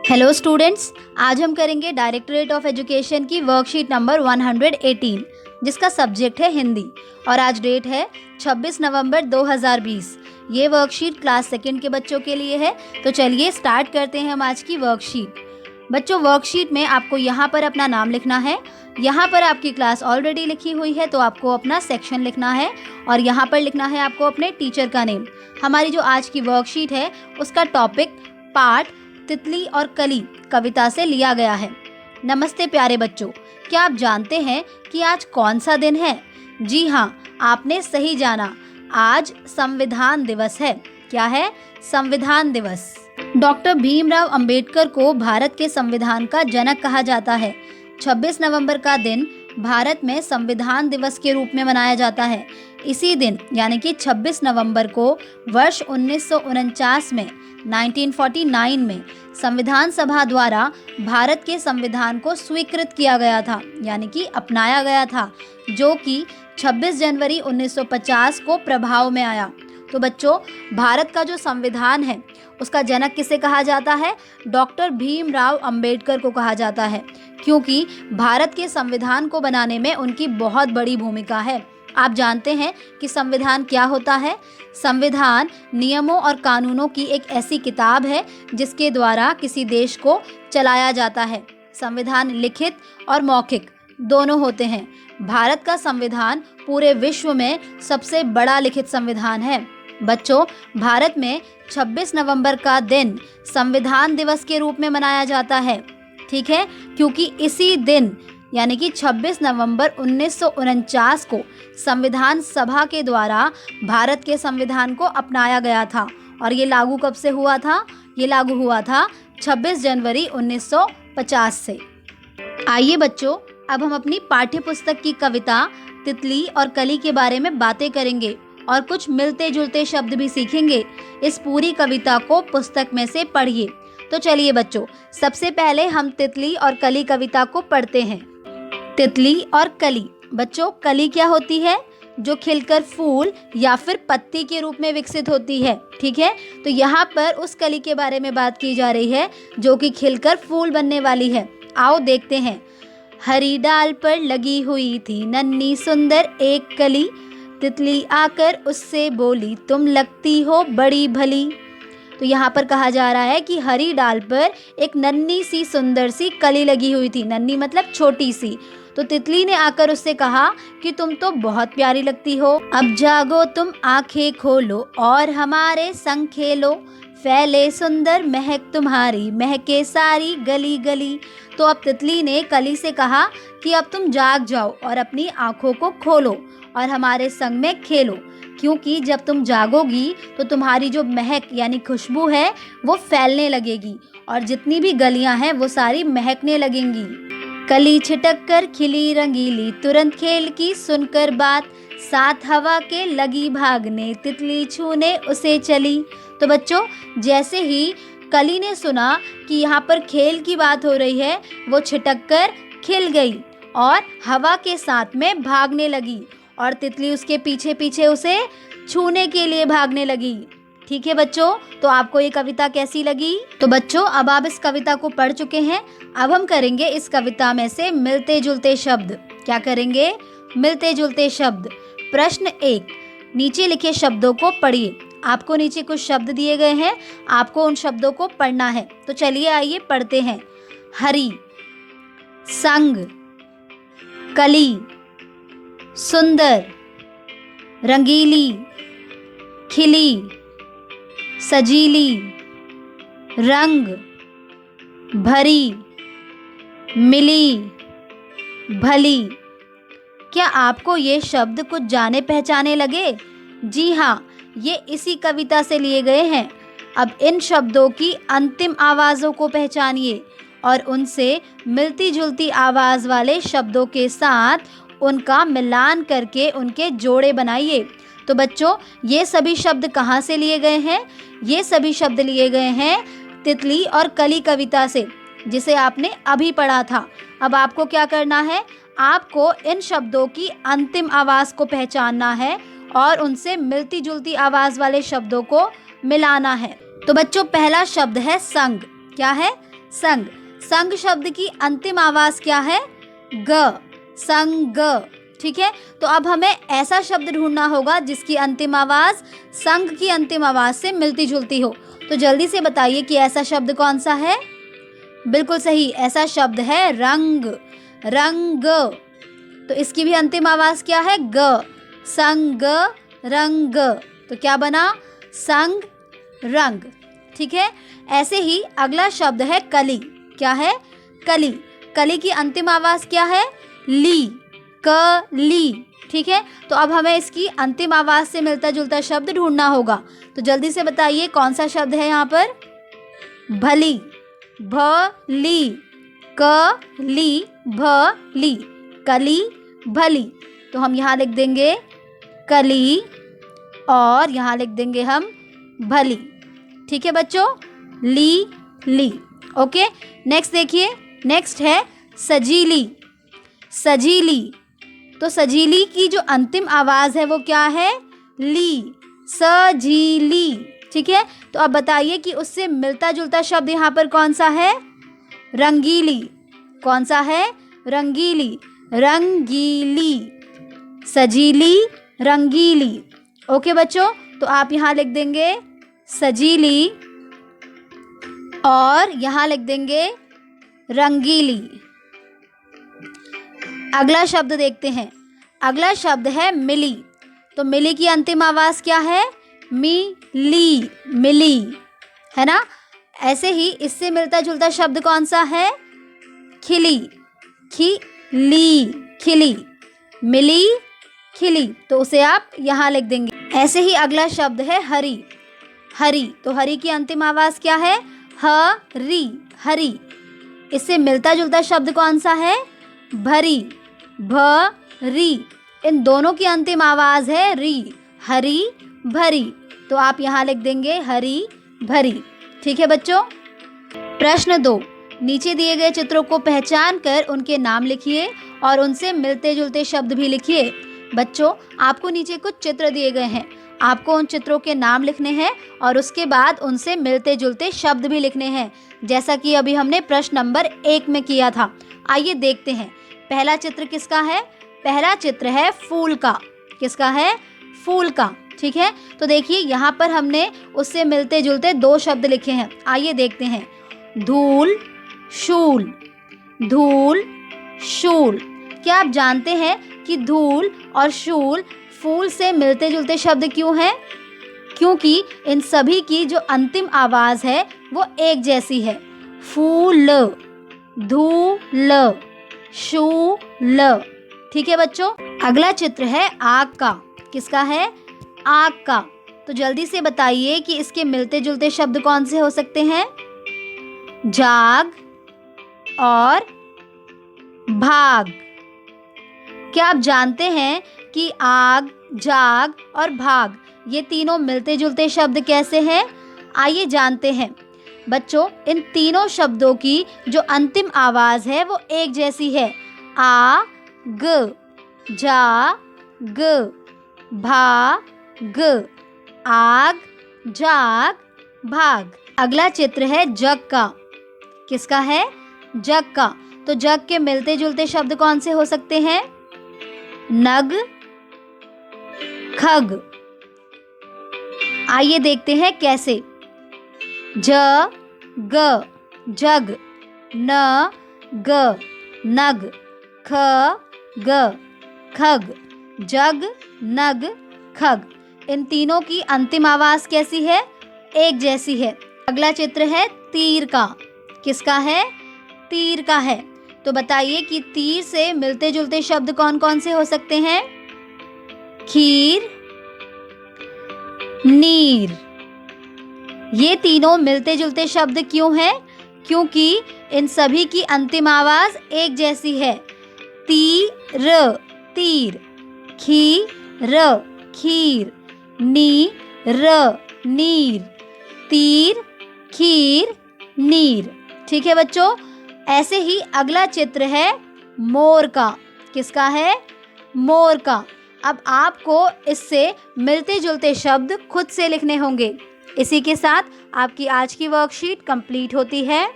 Hello students, आज हम करेंगे डायरेक्टरेट ऑफ एजुकेशन की वर्कशीट नंबर 118 जिसका सब्जेक्ट है हिंदी और आज डेट है 26 नवंबर 2020। ये वर्कशीट क्लास सेकंड के बच्चों के लिए है। तो चलिए स्टार्ट करते हैं हम आज की वर्कशीट। बच्चों, वर्कशीट में आपको यहाँ पर अपना नाम लिखना है। यहाँ पर आपकी क्लास ऑलरेडी लिखी हुई है तो आपको अपना सेक्शन लिखना है और यहाँ पर लिखना है आपको अपने टीचर का नेम। हमारी जो आज की वर्कशीट है उसका टॉपिक पाठ तितली और कली कविता से लिया गया है। नमस्ते प्यारे बच्चों, क्या आप जानते हैं कि आज कौन सा दिन है? जी हाँ, आपने सही जाना, आज संविधान दिवस है। क्या है? संविधान दिवस। डॉक्टर भीमराव अंबेडकर को भारत के संविधान का जनक कहा जाता है। 26 नवंबर का दिन भारत में संविधान दिवस के रूप में मनाया जाता है। इसी दिन यानी कि 26 नवंबर को वर्ष 1949 में 1949 में संविधान सभा द्वारा भारत के संविधान को स्वीकृत किया गया था, यानी कि अपनाया गया था, जो कि 26 जनवरी 1950 को प्रभाव में आया। तो बच्चों, भारत का जो संविधान है उसका जनक किसे कहा जाता है? डॉक्टर भीमराव अंबेडकर को कहा जाता है, क्योंकि भारत के संविधान को बनाने में उनकी बहुत बड़ी भूमिका है। आप जानते हैं कि संविधान क्या होता है? संविधान नियमों और कानूनों की एक ऐसी किताब है जिसके द्वारा किसी देश को चलाया जाता है। संविधान लिखित और मौखिक दोनों होते हैं। भारत का संविधान पूरे विश्व में सबसे बड़ा लिखित संविधान है। बच्चों, भारत में 26 नवंबर का दिन संविधान दिवस के रूप में मनाया जाता है, ठीक है, क्योंकि इसी दिन यानी कि 26 नवंबर 1949 को संविधान सभा के द्वारा भारत के संविधान को अपनाया गया था। और ये लागू कब से हुआ था? ये लागू हुआ था 26 जनवरी 1950 से। आइए बच्चों, अब हम अपनी पाठ्य पुस्तक की कविता तितली और कली के बारे में बातें करेंगे और कुछ मिलते जुलते शब्द भी सीखेंगे। इस पूरी कविता को पुस्तक में से पढ़िए। तो चलिए बच्चों, सबसे पहले हम तितली और कली कविता को पढ़ते हैं। तितली और कली। बच्चों, कली क्या होती है? जो खिलकर फूल या फिर पत्ती के रूप में विकसित होती है, ठीक है। तो यहाँ पर उस कली के बारे में बात की जा रही है जो कि खिलकर फूल बनने वाली है। आओ देखते हैं। हरी डाल पर लगी हुई थी नन्ही सुंदर एक कली, तितली आकर उससे बोली तुम लगती हो बड़ी भली। तो यहाँ पर कहा जा रहा है कि हरी डाल पर एक नन्ही सी सुंदर सी कली लगी हुई थी। नन्ही मतलब छोटी सी। तो तितली ने आकर उससे कहा कि तुम तो बहुत प्यारी लगती हो, अब जागो तुम आंखें खोलो और हमारे संग खेलो, फैले सुंदर महक तुम्हारी महके सारी गली गली। तो अब तितली ने कली से कहा कि अब तुम जाग जाओ और अपनी आंखों को खोलो और हमारे संग में खेलो, क्योंकि जब तुम जागोगी तो तुम्हारी जो महक यानी खुशबू है वो फैलने लगेगी और जितनी भी गलियां हैं वो सारी महकने लगेंगी। कली छिटक कर खिली रंगीली, तुरंत खेल की सुनकर बात, साथ हवा के लगी भागने, तितली छूने उसे चली। तो बच्चों, जैसे ही कली ने सुना कि यहाँ पर खेल की बात हो रही है, वो छिटक कर खिल गई और हवा के साथ में भागने लगी और तितली उसके पीछे पीछे उसे छूने के लिए भागने लगी। ठीक है बच्चों, तो आपको ये कविता कैसी लगी? तो बच्चों, अब आप इस कविता को पढ़ चुके हैं। अब हम करेंगे इस कविता में से मिलते जुलते शब्द। क्या करेंगे? मिलते जुलते शब्द। प्रश्न 1, नीचे लिखे शब्दों को पढ़िए। आपको नीचे कुछ शब्द दिए गए हैं, आपको उन शब्दों को पढ़ना है। तो चलिए आइए पढ़ते हैं। हरी, संग, कली, सुंदर, रंगीली, खिली, सजीली, रंग, भरी, मिली, भली। क्या आपको ये शब्द कुछ जाने पहचाने लगे? जी हाँ, ये इसी कविता से लिए गए हैं। अब इन शब्दों की अंतिम आवाज़ों को पहचानिए और उनसे मिलती जुलती आवाज़ वाले शब्दों के साथ उनका मिलान करके उनके जोड़े बनाइए। तो बच्चों, ये सभी शब्द कहाँ से लिए गए हैं? ये सभी शब्द लिए गए हैं तितली और कली कविता से, जिसे आपने अभी पढ़ा था। अब आपको क्या करना है? आपको इन शब्दों की अंतिम आवाज़ को पहचानना है और उनसे मिलती जुलती आवाज़ वाले शब्दों को मिलाना है। तो बच्चों, पहला शब्द है संग। क्या है? संग। संग शब्द की अंतिम आवाज क्या है? ग, संग। ठीक है, तो अब हमें ऐसा शब्द ढूंढना होगा जिसकी अंतिम आवाज संग की अंतिम आवाज से मिलती जुलती हो। तो जल्दी से बताइए कि ऐसा शब्द कौन सा है? बिल्कुल सही, ऐसा शब्द है रंग। रंग, तो इसकी भी अंतिम आवाज क्या है? ग, संग रंग। तो क्या बना? संग रंग। ठीक है, ऐसे ही अगला शब्द है कली। क्या है? कली। कली की अंतिम आवाज क्या है? ली, कली। ठीक है, तो अब हमें इसकी अंतिम आवाज से मिलता जुलता शब्द ढूंढना होगा। तो जल्दी से बताइए कौन सा शब्द है यहाँ पर? भली, भली, कली, भली, कली, भली। तो हम यहाँ लिख देंगे कली और यहाँ लिख देंगे हम भली। ठीक है बच्चों, ली, ली। ओके, नेक्स्ट देखिए, नेक्स्ट है सजीली। सजीली, तो सजीली की जो अंतिम आवाज है वो क्या है? ली, सजीली। ठीक है, तो अब बताइए कि उससे मिलता जुलता शब्द यहाँ पर कौन सा है? रंगीली। कौन सा है? रंगीली, रंगीली, सजीली, रंगीली। ओके बच्चों, तो आप यहाँ लिख देंगे सजीली और यहाँ लिख देंगे रंगीली। अगला शब्द देखते हैं। अगला शब्द है मिली। तो मिली की अंतिम आवाज क्या है? मिली, मिली, है ना। ऐसे ही इससे मिलता जुलता शब्द कौन सा है? खिली, खिली, खिली, मिली, खिली। तो उसे आप यहाँ लिख देंगे। ऐसे ही अगला शब्द है हरी। हरी, तो हरी की अंतिम आवाज क्या है? हरी, हरी। इससे मिलता जुलता शब्द कौन सा है? भरी, भरी। इन दोनों की अंतिम आवाज है री, हरी, भरी। तो आप यहाँ लिख देंगे हरी, भरी। ठीक है बच्चों। प्रश्न 2, नीचे दिए गए चित्रों को पहचान कर उनके नाम लिखिए और उनसे मिलते जुलते शब्द भी लिखिए। बच्चों, आपको नीचे कुछ चित्र दिए गए हैं, आपको उन चित्रों के नाम लिखने हैं और उसके बाद उनसे मिलते जुलते शब्द भी लिखने हैं, जैसा कि अभी हमने प्रश्न नंबर 1 में किया था। आइए देखते हैं, पहला चित्र किसका है? पहला चित्र है फूल का। किसका है? फूल का। ठीक है, तो देखिए यहाँ पर हमने उससे मिलते जुलते 2 शब्द लिखे हैं। आइए देखते हैं, धूल, शूल, धूल, शूल। क्या आप जानते हैं कि धूल और शूल फूल से मिलते जुलते शब्द क्यों हैं? क्योंकि इन सभी की जो अंतिम आवाज है वो एक जैसी है। फूल, धूल, शूल। ठीक है बच्चों। अगला चित्र है आग का। किसका है? आग का। तो जल्दी से बताइए कि इसके मिलते जुलते शब्द कौन से हो सकते हैं? जाग और भाग। क्या आप जानते हैं कि आग, जाग और भाग ये तीनों मिलते जुलते शब्द कैसे हैं? आइए जानते हैं। बच्चों, इन तीनों शब्दों की जो अंतिम आवाज है वो एक जैसी है। आ, ग, जा, ग, भा, ग, आग, जाग, भाग। अगला चित्र है जग का। किसका है? जग का। तो जग के मिलते जुलते शब्द कौन से हो सकते हैं? नग, खग। आइए देखते हैं कैसे। ज, ग, जग, न, ग, नग, ख, ग, खग, जग, नग, खग। इन तीनों की अंतिम आवाज कैसी है? एक जैसी है। अगला चित्र है तीर का। किसका है? तीर का है। तो बताइए कि तीर से मिलते जुलते शब्द कौन कौन से हो सकते हैं? खीर, नीर। ये तीनों मिलते जुलते शब्द क्यों हैं? क्योंकि इन सभी की अंतिम आवाज एक जैसी है। तीर, तीर, खीर, खीर, नीर, नीर, तीर, खीर, नीर। ठीक है बच्चों। ऐसे ही अगला चित्र है मोर का। किसका है? मोर का। अब आपको इससे मिलते जुलते शब्द खुद से लिखने होंगे। इसी के साथ आपकी आज की वर्कशीट कंप्लीट होती है।